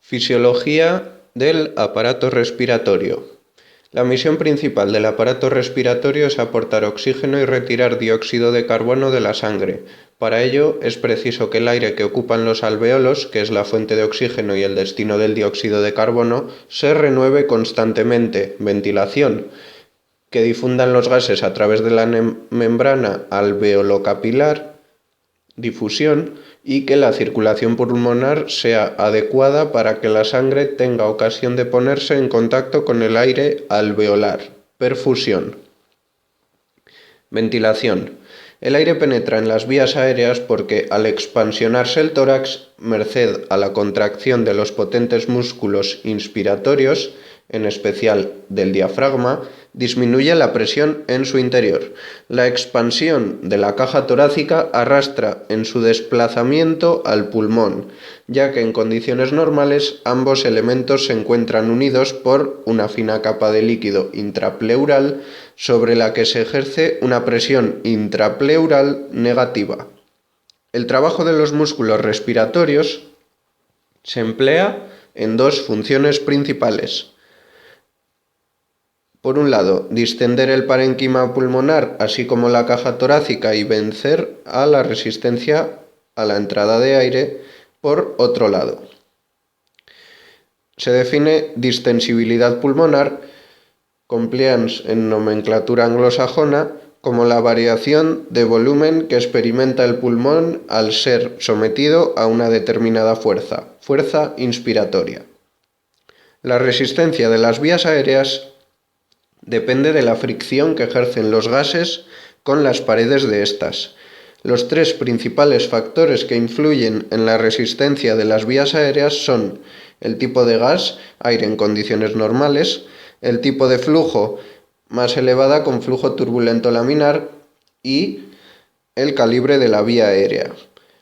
Fisiología del aparato respiratorio. La misión principal del aparato respiratorio es aportar oxígeno y retirar dióxido de carbono de la sangre. Para ello es preciso que el aire que ocupan los alvéolos, que es la fuente de oxígeno y el destino del dióxido de carbono, se renueve constantemente. Ventilación. Que difundan los gases a través de la membrana alveolocapilar. Difusión, y que la circulación pulmonar sea adecuada para que la sangre tenga ocasión de ponerse en contacto con el aire alveolar. Perfusión. Ventilación. El aire penetra en las vías aéreas porque, al expansionarse el tórax, merced a la contracción de los potentes músculos inspiratorios, en especial del diafragma, disminuye la presión en su interior. La expansión de la caja torácica arrastra en su desplazamiento al pulmón, ya que en condiciones normales ambos elementos se encuentran unidos por una fina capa de líquido intrapleural sobre la que se ejerce una presión intrapleural negativa. El trabajo de los músculos respiratorios se emplea en dos funciones principales. Por un lado, distender el parénquima pulmonar, así como la caja torácica, y vencer a la resistencia a la entrada de aire. Por otro lado, se define distensibilidad pulmonar, compliance en nomenclatura anglosajona, como la variación de volumen que experimenta el pulmón al ser sometido a una determinada fuerza inspiratoria. La resistencia de las vías aéreas depende de la fricción que ejercen los gases con las paredes de estas. Los tres principales factores que influyen en la resistencia de las vías aéreas son el tipo de gas, aire en condiciones normales, el tipo de flujo, más elevada con flujo turbulento laminar, y el calibre de la vía aérea.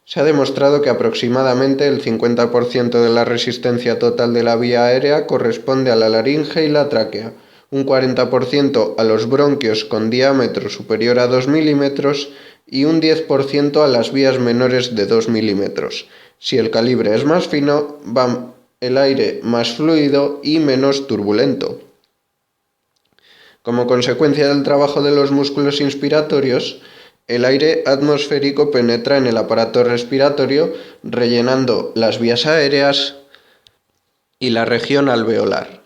Se ha demostrado que aproximadamente el 50% de la resistencia total de la vía aérea corresponde a la laringe y la tráquea, un 40% a los bronquios con diámetro superior a 2 milímetros y un 10% a las vías menores de 2 milímetros. Si el calibre es más fino, va el aire más fluido y menos turbulento. Como consecuencia del trabajo de los músculos inspiratorios, el aire atmosférico penetra en el aparato respiratorio, rellenando las vías aéreas y la región alveolar.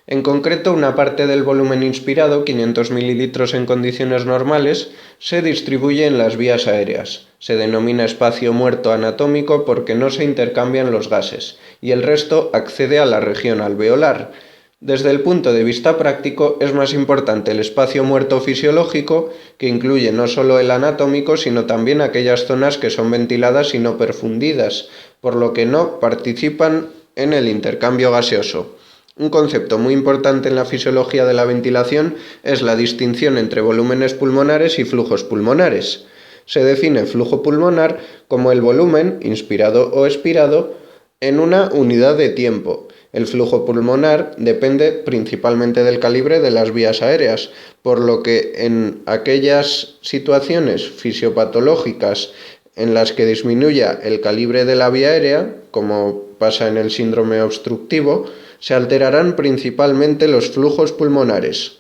En concreto, una parte del volumen inspirado, 500 mililitros en condiciones normales, se distribuye en las vías aéreas. Se denomina espacio muerto anatómico porque no se intercambian los gases, y el resto accede a la región alveolar. Desde el punto de vista práctico, es más importante el espacio muerto fisiológico, que incluye no solo el anatómico, sino también aquellas zonas que son ventiladas y no perfundidas, por lo que no participan en el intercambio gaseoso. Un concepto muy importante en la fisiología de la ventilación es la distinción entre volúmenes pulmonares y flujos pulmonares. Se define flujo pulmonar como el volumen, inspirado o expirado, en una unidad de tiempo. El flujo pulmonar depende principalmente del calibre de las vías aéreas, por lo que en aquellas situaciones fisiopatológicas en las que disminuya el calibre de la vía aérea, como pasa en el síndrome obstructivo, se alterarán principalmente los flujos pulmonares.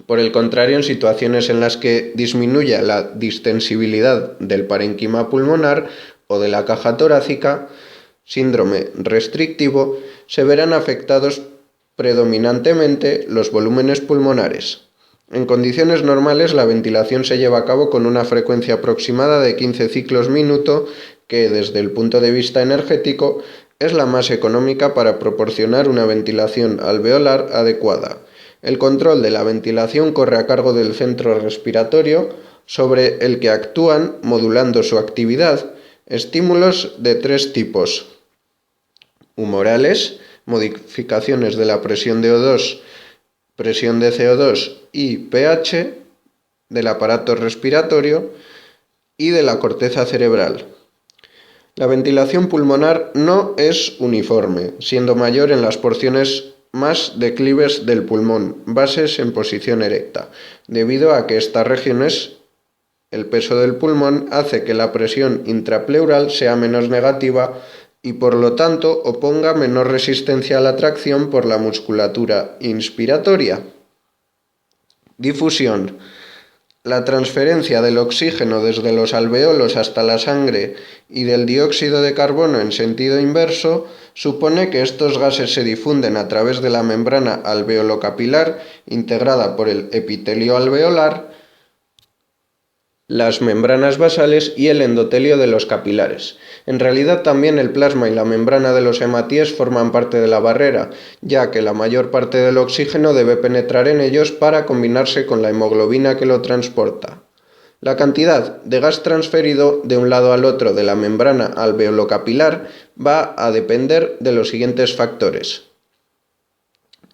Por el contrario, en situaciones en las que disminuya la distensibilidad del parénquima pulmonar o de la caja torácica, síndrome restrictivo, se verán afectados predominantemente los volúmenes pulmonares. En condiciones normales, la ventilación se lleva a cabo con una frecuencia aproximada de 15 ciclos minuto, que desde el punto de vista energético es la más económica para proporcionar una ventilación alveolar adecuada. El control de la ventilación corre a cargo del centro respiratorio, sobre el que actúan, modulando su actividad, estímulos de tres tipos: humorales, modificaciones de la presión de O2, presión de CO2 y pH del aparato respiratorio y de la corteza cerebral. La ventilación pulmonar no es uniforme, siendo mayor en las porciones más declives del pulmón, bases en posición erecta, debido a que estas regiones, el peso del pulmón hace que la presión intrapleural sea menos negativa y por lo tanto oponga menor resistencia a la tracción por la musculatura inspiratoria. Difusión. La transferencia del oxígeno desde los alveolos hasta la sangre y del dióxido de carbono en sentido inverso supone que estos gases se difunden a través de la membrana alveolo-capilar integrada por el epitelio alveolar, las membranas basales y el endotelio de los capilares. En realidad también el plasma y la membrana de los hematíes forman parte de la barrera, ya que la mayor parte del oxígeno debe penetrar en ellos para combinarse con la hemoglobina que lo transporta. La cantidad de gas transferido de un lado al otro de la membrana alveolo-capilar va a depender de los siguientes factores.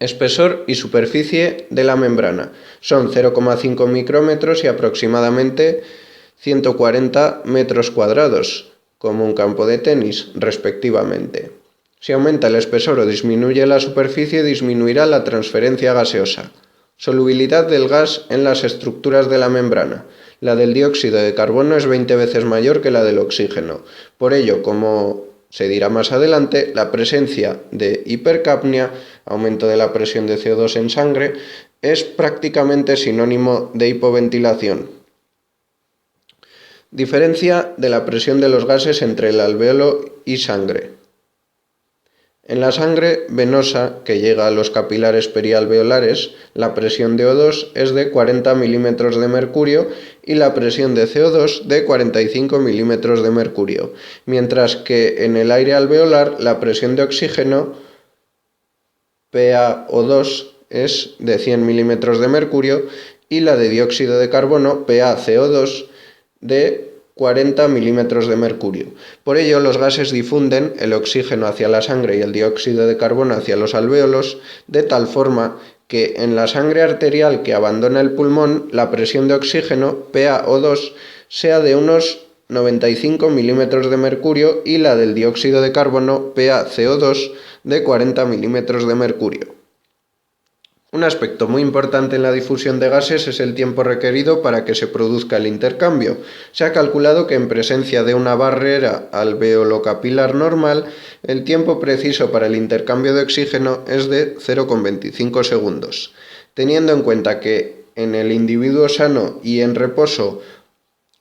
Espesor y superficie de la membrana son 0,5 micrómetros y aproximadamente 140 metros cuadrados, como un campo de tenis, respectivamente. Si aumenta el espesor o disminuye la superficie, disminuirá la transferencia gaseosa. Solubilidad del gas en las estructuras de la membrana. La del dióxido de carbono es 20 veces mayor que la del oxígeno. Por ello, como se dirá más adelante, la presencia de hipercapnia, aumento de la presión de CO2 en sangre, es prácticamente sinónimo de hipoventilación. Diferencia de la presión de los gases entre el alveolo y sangre. En la sangre venosa que llega a los capilares perialveolares, la presión de O2 es de 40 milímetros de mercurio y la presión de CO2 de 45 milímetros de mercurio, mientras que en el aire alveolar la presión de oxígeno PaO2 es de 100 milímetros de mercurio y la de dióxido de carbono PaCO2 de 40 milímetros de mercurio. Por ello, los gases difunden el oxígeno hacia la sangre y el dióxido de carbono hacia los alvéolos, de tal forma que en la sangre arterial que abandona el pulmón, la presión de oxígeno, PaO2, sea de unos 95 milímetros de mercurio y la del dióxido de carbono, PaCO2, de 40 milímetros de mercurio. Un aspecto muy importante en la difusión de gases es el tiempo requerido para que se produzca el intercambio. Se ha calculado que en presencia de una barrera alveolo-capilar normal, el tiempo preciso para el intercambio de oxígeno es de 0,25 segundos. Teniendo en cuenta que en el individuo sano y en reposo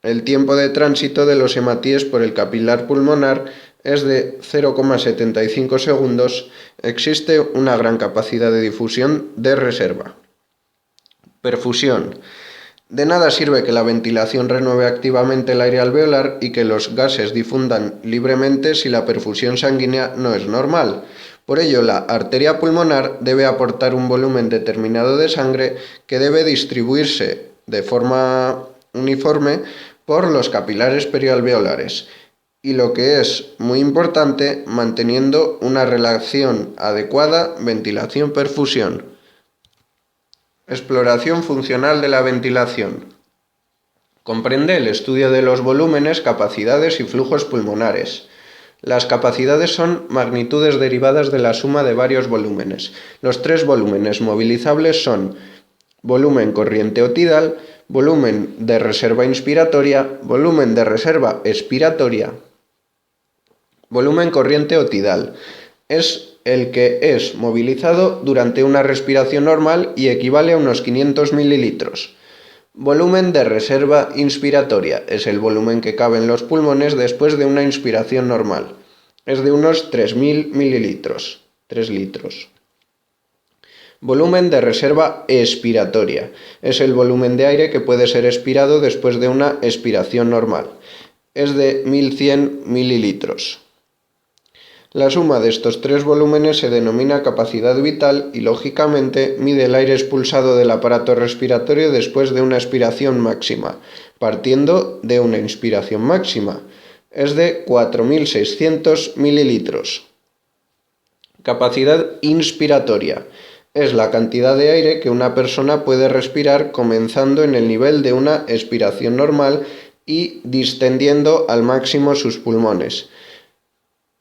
el tiempo de tránsito de los hematíes por el capilar pulmonar es de 0,75 segundos, existe una gran capacidad de difusión de reserva. Perfusión. De nada sirve que la ventilación renueve activamente el aire alveolar y que los gases difundan libremente si la perfusión sanguínea no es normal. Por ello, la arteria pulmonar debe aportar un volumen determinado de sangre que debe distribuirse de forma uniforme por los capilares perialveolares. Y lo que es muy importante, manteniendo una relación adecuada ventilación-perfusión. Exploración funcional de la ventilación. Comprende el estudio de los volúmenes, capacidades y flujos pulmonares. Las capacidades son magnitudes derivadas de la suma de varios volúmenes. Los tres volúmenes movilizables son volumen corriente o tidal, volumen de reserva inspiratoria, volumen de reserva expiratoria. Volumen corriente o tidal es el que es movilizado durante una respiración normal y equivale a unos 500 mililitros. Volumen de reserva inspiratoria es el volumen que cabe en los pulmones después de una inspiración normal. Es de unos 3.000 mililitros, 3 litros. Volumen de reserva expiratoria es el volumen de aire que puede ser expirado después de una expiración normal. Es de 1.100 mililitros. La suma de estos tres volúmenes se denomina capacidad vital y, lógicamente, mide el aire expulsado del aparato respiratorio después de una expiración máxima, partiendo de una inspiración máxima. Es de 4.600 mililitros. Capacidad inspiratoria es la cantidad de aire que una persona puede respirar comenzando en el nivel de una expiración normal y distendiendo al máximo sus pulmones.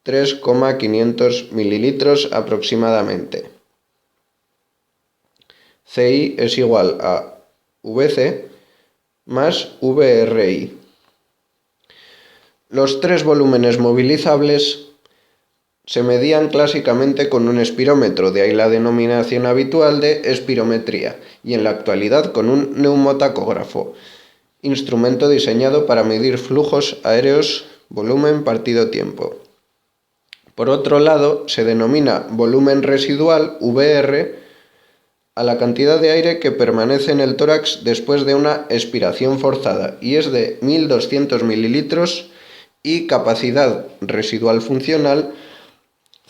3,500 mililitros aproximadamente. CI es igual a VC más VRI. Los tres volúmenes movilizables se medían clásicamente con un espirómetro, de ahí la denominación habitual de espirometría, y en la actualidad con un neumotacógrafo, instrumento diseñado para medir flujos aéreos, volumen partido tiempo. Por otro lado, se denomina volumen residual, VR, a la cantidad de aire que permanece en el tórax después de una expiración forzada, y es de 1.200 mililitros, y capacidad residual funcional,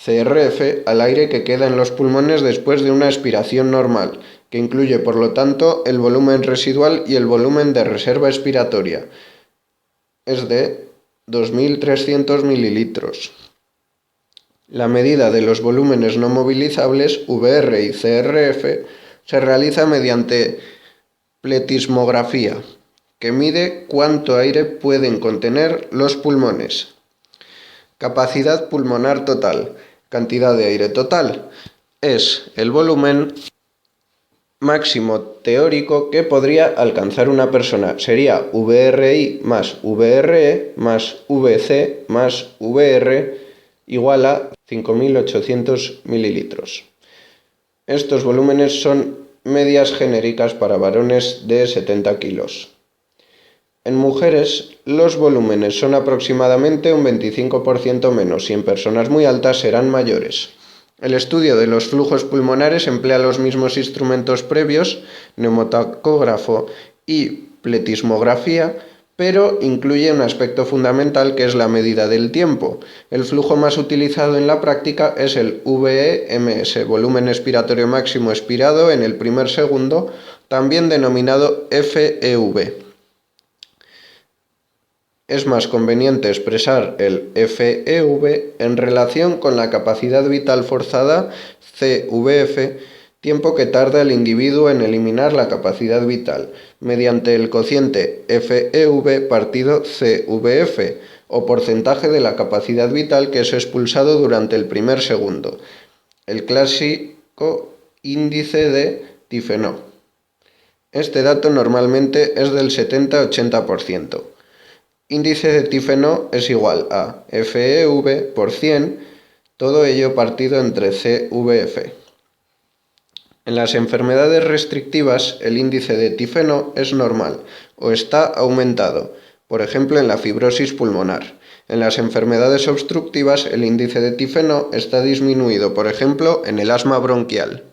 CRF, al aire que queda en los pulmones después de una expiración normal, que incluye por lo tanto el volumen residual y el volumen de reserva expiratoria. Es de 2.300 mililitros. La medida de los volúmenes no movilizables, VR y CRF, se realiza mediante pletismografía, que mide cuánto aire pueden contener los pulmones. Capacidad pulmonar total, cantidad de aire total, es el volumen máximo teórico que podría alcanzar una persona. Sería VRI más VRE más VC más VR igual a 5.800 mililitros. Estos volúmenes son medias genéricas para varones de 70 kilos. En mujeres, los volúmenes son aproximadamente un 25% menos y en personas muy altas serán mayores. El estudio de los flujos pulmonares emplea los mismos instrumentos previos, neumotacógrafo y pletismografía, pero incluye un aspecto fundamental que es la medida del tiempo. El flujo más utilizado en la práctica es el VEMS, volumen expiratorio máximo expirado en el primer segundo, también denominado FEV. Es más conveniente expresar el FEV en relación con la capacidad vital forzada, CVF, tiempo que tarda el individuo en eliminar la capacidad vital, mediante el cociente FEV partido CVF, o porcentaje de la capacidad vital que es expulsado durante el primer segundo, el clásico índice de Tifenot. Este dato normalmente es del 70-80%. Índice de Tifenot es igual a FEV por 100, todo ello partido entre CVF. En las enfermedades restrictivas, el índice de Tifenot es normal o está aumentado, por ejemplo en la fibrosis pulmonar. En las enfermedades obstructivas, el índice de Tifenot está disminuido, por ejemplo en el asma bronquial.